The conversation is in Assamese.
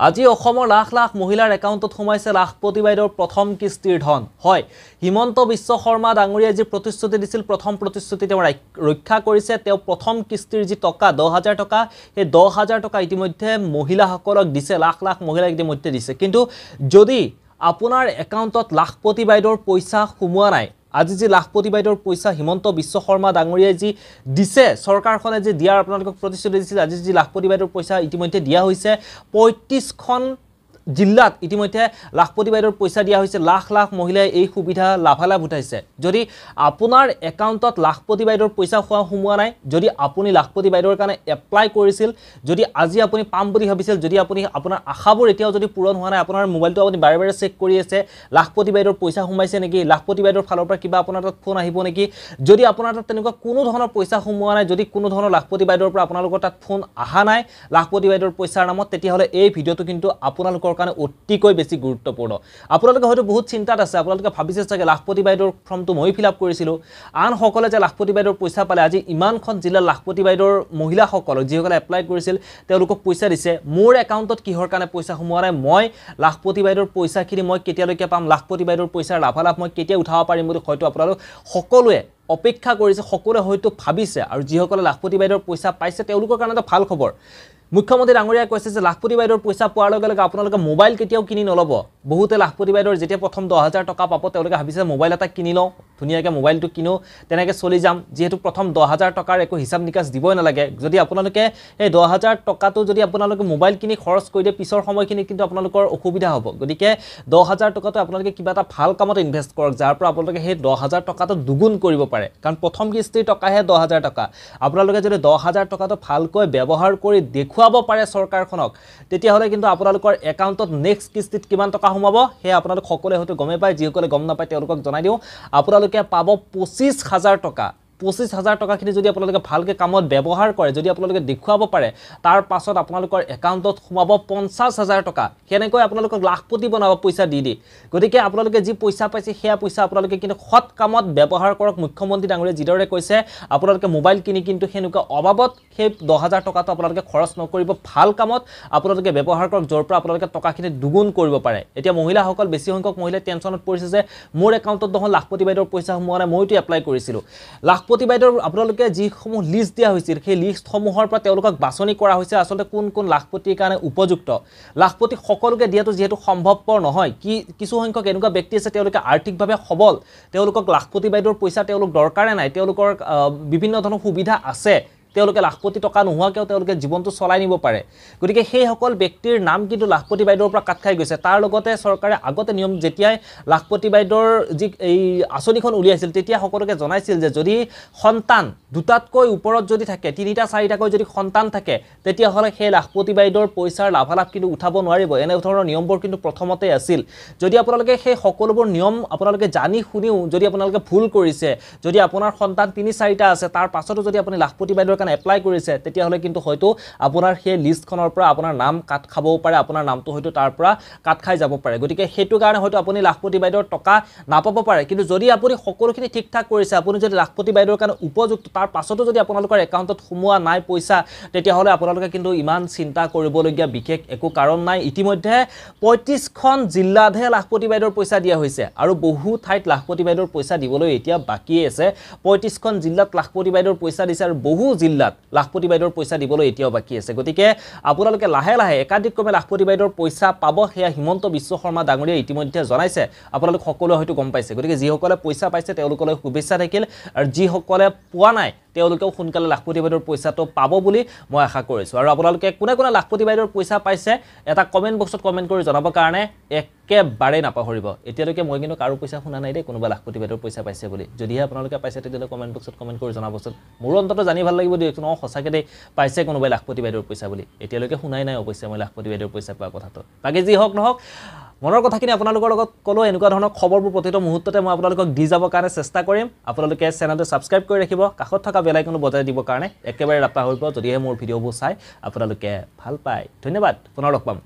আজি অসমৰ লাখ লাখ মহিলাৰ একাউণ্টত সোমাইছে লাখপতি বাইদেউৰ প্ৰথম কিস্তিৰ ধন হয় হিমন্ত বিশ্ব শৰ্মা ডাঙৰীয়াই যি প্ৰতিশ্ৰুতি দিছিল প্ৰথম প্ৰতিশ্ৰুতি তেওঁ ৰক্ষা কৰিছে তেওঁ প্ৰথম কিস্তিৰ যি টকা 10000 টকা এই 10000 টকা ইতিমধ্যে মহিলাসকলক দিছে লাখ লাখ মহিলাক ইতিমধ্যে দিছে কিন্তু যদি আপোনাৰ একাউণ্টত লাখপতি বাইদেউৰ পইচা সোমোৱা নাই আজি যি লাখপতি বাইদেউৰ পইচা হিমন্ত বিশ্ব শৰ্মা ডাঙৰীয়াই যি দিছে চৰকাৰখনে যে দিয়াৰ আপোনালোকক প্ৰতিশ্ৰুতি দিছিল আজি যি লাখপতি বাইদেউৰ পইচা ইতিমধ্যে দিয়া হৈছে 35খন জিলাত ইতিমধ্যে লাখপতি বাইদেউৰ পইচা দিয়া হৈছে লাখ লাখ মহিলাই এই সুবিধা লাভালাভ উঠাইছে যদি আপোনাৰ একাউণ্টত লাখপতি বাইদেউৰ পইচা সোমোৱা নাই যদি আপুনি লাখপতি বাইদেউৰ কাৰণে এপ্লাই কৰিছিল যদি আজি আপুনি পাম বুলি ভাবিছিল যদি আপুনি আপোনাৰ আশাবোৰ এতিয়াও যদি পূৰণ হোৱা নাই আপোনাৰ মোবাইলটো আপুনি বাৰে বাৰে চেক কৰি আছে লাখপতি বাইদেউৰ পইচা সোমাইছে নেকি লাখপতি বাইদেউৰ ফালৰ পৰা কিবা আপোনাৰ তাত ফোন আহিব নেকি যদি আপোনাৰ তাত তেনেকুৱা কোনো ধৰণৰ পইচা সোমোৱা নাই যদি কোনো ধৰণৰ লাখপতি বাইদেউৰ পৰা আপোনালোকৰ তাত ফোন আহা নাই লাখপতি বাইদেউৰ পইচাৰ নামত তেতিয়াহলে এই ভিডিওটো কিন্তু আপোনালোকৰ কাৰণে অতিকৈ বেছি গুৰুত্বপূৰ্ণ আপোনালোকে হয়তো বহুত চিন্তাত আছে আপোনালোকে ভাবিছে চাগে লাখপতি বাইদেউৰ ফৰ্মটো মই ফিলআপ কৰিছিলো আন সকলে যে লাখপতি বাইদেউৰ পইচা পালে আজি ইমানখন জিলা লাখপতি বাইদেউৰ মহিলাসকলক যিসকলে এপ্লাই কৰিছিল তেওঁলোকক পইচা দিছে মোৰ একাউণ্টত কিহৰ কাৰণে পইচা সোমোৱা নাই মই লাখপতি বাইদেউৰ পইচাখিনি মই কেতিয়ালৈকে পাম লাখপতি বাইদেউৰ পইচাৰ লাভালাভ মই কেতিয়া উঠাব পাৰিম বুলি হয়তো আপোনালোক সকলোৱে অপেক্ষা কৰিছে সকলোৱে হয়তো ভাবিছে আৰু যিসকলে লাখপতি বাইদেউৰ পইচা পাইছে তেওঁলোকৰ কাৰণে ভাল খবৰ মুখ্যমন্ত্ৰী ডাঙৰীয়াই কৈছে যে লাখপতি বাইদেউৰ পইচা পোৱাৰ লগে লগে আপোনালোকে মোবাইল কেতিয়াও কিনি নলব বহুতে লাখপতি বাইদেউৰ যেতিয়া প্ৰথম 10000 টকা পাব তেওঁলোকে ভাবিছে মোবাইল এটা কিনি লওঁ ধুনিয়াকৈ মোবাইলটো কিনো তেনেকৈ চলি যাম যেহেতু প্ৰথম 10000 টকাৰ একো হিচাপ নিকাচ দিবই নালাগে যদি আপোনালোকে এই 10000 টকাটো যদি আপোনালোকে মোবাইল কিনি খৰচ কৰি দিয়ে পিছৰ সময়খিনি কিন্তু আপোনালোকৰ অসুবিধা হ'ব গতিকে 10000 টকাটো আপোনালোকে কিবা এটা ভাল কামত ইনভেষ্ট কৰক যাৰ পৰা আপোনালোকে সেই 10000 টকাটো দুগুণ কৰিব পাৰে কাৰণ প্ৰথম কিস্তিৰ টকাহে 10000 টকা আপোনালোকে যদি 10000 টকাটো ভালকৈ ব্যৱহাৰ কৰি দেখুৱাব পাৰে চৰকাৰখনক তেতিয়াহলে কিন্তু আপোনালোকৰ একাউণ্টত নেক্সট কিস্তিত কিমান টকা সোমাব হে আপোনালোক সকলোৱে হয়তো গমে পায় যিসকলে গম নাপায় তেওঁলোকক জনাই দিওঁ আপোনালোকে পাব 25000 টকা 25000 টকাখিনি যদি আপোনালোকে ভালকে কামত ব্যৱহাৰ কৰে যদি আপোনালোকে দেখুৱাব পাৰে তাৰ পাছত আপোনালোকৰ একাউণ্টত সোমাব 50000 টকা কেনেকৈ আপোনালোকক লাখপতি বনাব পইচা দি গতিকে আপোনালোকে যি পইচা পাইছে হেয়া পইচা আপোনালোকে কিন্তু সৎ কামত ব্যৱহাৰ কৰক মুখ্যমন্ত্ৰী ডাঙৰীয়াই যিদৰে কৈছে আপোনালোকে মোবাইল কিনি কিন্তু হেনুকা অবাবত সেই 10000 টকাটো আপোনালোকে খৰচ নকৰিব ভাল কামত আপোনালোকে ব্যৱহাৰ কৰক যৰ পৰা আপোনালোকে টকাখিনি দুগুণ কৰিব পাৰে এতিয়া মহিলাসকল বেছি সংখ্যক মহিলাই টেনচনত পৰিছে যে মোৰ একাউণ্টত দেখোন লাখপতি বাইদেউৰ পইচা সোমোৱা নাই মইতো এপ্লাই কৰিছিলো লাখপতি বাইদেউৰ আপোনালোকে যিসমূহ লিষ্ট দিয়া হৈছিল সেই লিষ্টসমূহৰ পৰা তেওঁলোকক বাছনি কৰা হৈছে আসলে কোন কোন লাখপতিৰ কাৰণে উপযুক্ত লাখপতি সকলোকে দিয়াটো যেহেতু সম্ভৱপৰ নহয় কিছু সংখ্যক এনেকুৱা ব্যক্তি আছে তেওঁলোকে আৰ্থিকভাৱে সবল তেওঁলোকক লাখপতি বাইদেউৰ পইচা তেওঁলোক দৰকাৰে নাই তেওঁলোকৰ বিভিন্ন ধৰণৰ সুবিধা আছে তেওঁলোকে লাখপতি টকা নোহোৱাকেও তেওঁলোকে জীৱনটো চলাই নিব পাৰে গতিকে সেই সকল ব্যক্তিৰ নাম কিন্তু লাখপতি বাইদেউৰ পৰা কাট খাই গৈছে তাৰ লগতে চৰকাৰে আগতে নিয়ম যেতিয়াই লাখপতি বাইদেউৰ যি এই আঁচনিখন উলিয়াইছিল তেতিয়া সকলোকে জনাইছিল যে যদি সন্তান দুটাতকৈ ওপৰত যদি থাকে তিনিটা চাৰিটাকৈ যদি সন্তান থাকে তেতিয়াহলে সেই লাখপতি বাইদেউৰ পইচাৰ লাভালাভ কিন্তু উঠাব নোৱাৰিব এনে ধৰণৰ নিয়মবোৰ কিন্তু প্ৰথমতে আছিল যদি আপোনালোকে সেই সকলোবোৰ নিয়ম আপোনালোকে জানি শুনিও যদি আপোনালোকে ভুল কৰিছে যদি আপোনাৰ সন্তান 3-4টা আছে তাৰ পাছতো যদি আপুনি লাখপতি বাইদেউৰ এপ্লাই কৰিছে তেতিয়াহলে কিন্তু হয়তো আপোনাৰ সেই লিষ্টখনৰ পৰা আপোনাৰ নাম কাট খাবও পাৰে আপোনাৰ নামটো হয়তো তাৰ পৰা কাট খাই যাব পাৰে গতিকে হেতু কাৰণে হয়তো আপুনি লাখপতি বাইদেউৰ টকা নাপাব পাৰে কিন্তু যদি আপুনি সকলোখিনি ঠিকঠাক কৰিছে আপুনি যদি লাখপতি বাইদেউৰ কাৰণে উপযুক্ত তাৰ পাছতো যদি আপোনালোকৰ একাউণ্টত সোমোৱা নাই পইচা তেতিয়াহলে আপোনালোকে কিন্তু ইমান চিন্তা কৰিবলগীয়া বিশেষ একো কাৰণ নাই ইতিমধ্যে 35খন জিলাতহে লাখপতি বাইদেউৰ পইচা দিয়া হৈছে আৰু বহু ঠাইত লাখপতি বাইদেউৰ পইচা দিবলৈ এতিয়া বাকি আছে 35খন জিলাত লাখপতি বাইদেউৰ পইচা দিছে আৰু বহু লাখপতি বাইদেউৰ পইচা দিবলৈ এতিয়াও বাকি আছে গতিকে আপোনালোকে লাহে লাহে একাধিকক্ৰমে লাখপতি বাইদেউৰ পইচা পাব হেয়া হিমন্ত বিশ্ব শৰ্মা ডাঙৰীয়াই ইতিমধ্যে জনাইছে আপোনালোক সকলোৱে হয়তো গম পাইছে গতিকে যিসকলে পইচা পাইছে তেওঁলোকলৈ শুভেচ্ছা থাকিল আৰু যিসকলে পোৱা নাই তেওঁলোকেও সোনকালে লাখপতি বাইদেউৰ পইচাটো পাব বুলি মই আশা কৰিছো আৰু আপোনালোকে কোনে কোনে লাখপতি বাইদেউৰ পইচা পাইছে এটা কমেন্ট বক্সত কমেন্ট কৰি জনাবৰ কাৰণে একেবাৰে নাপাহৰিব এতিয়ালৈকে মই কিন্তু কাৰো পইচা শুনা নাই দে কোনোবা লাখপতি বাইদেউৰ পইচা পাইছে বুলি যদিহে আপোনালোকে পাইছে তেতিয়াহলে কমেন্ট বক্সত কমেন্ট কৰি জনাবচোন মোৰ অন্তত জানি ভাল লাগিব দিয়কচোন সঁচাকৈ দে পাইছে কোনোবাই লাখপতি বাইদেউৰ পইচা বুলি এতিয়ালৈকে শুনাই নাই অৱশ্যে মই লাখপতি বাইদেউৰ পইচা পোৱা কথাটো বাকি যি হওক নহওক মনৰ কথাখিনি আপোনালোকৰ লগত কলো এনেকুৱা ধৰণৰ খবৰবোৰ প্ৰতিটো মুহূৰ্ততে মই আপোনালোকক দি যাব কাৰণে চেষ্টা কৰিম আপোনালোকে চেনেলটো সাবস্ক্ৰাইব কৰি ৰাখিব কাষত থকা বেল আইকনটো বজাই দিব কাৰণে একেবাৰে নাপাহৰিব যদিহে মোৰ ভিডিঅ'বোৰ চাই আপোনালোকে ভাল পায় ধন্যবাদ পুনৰ লগ পাম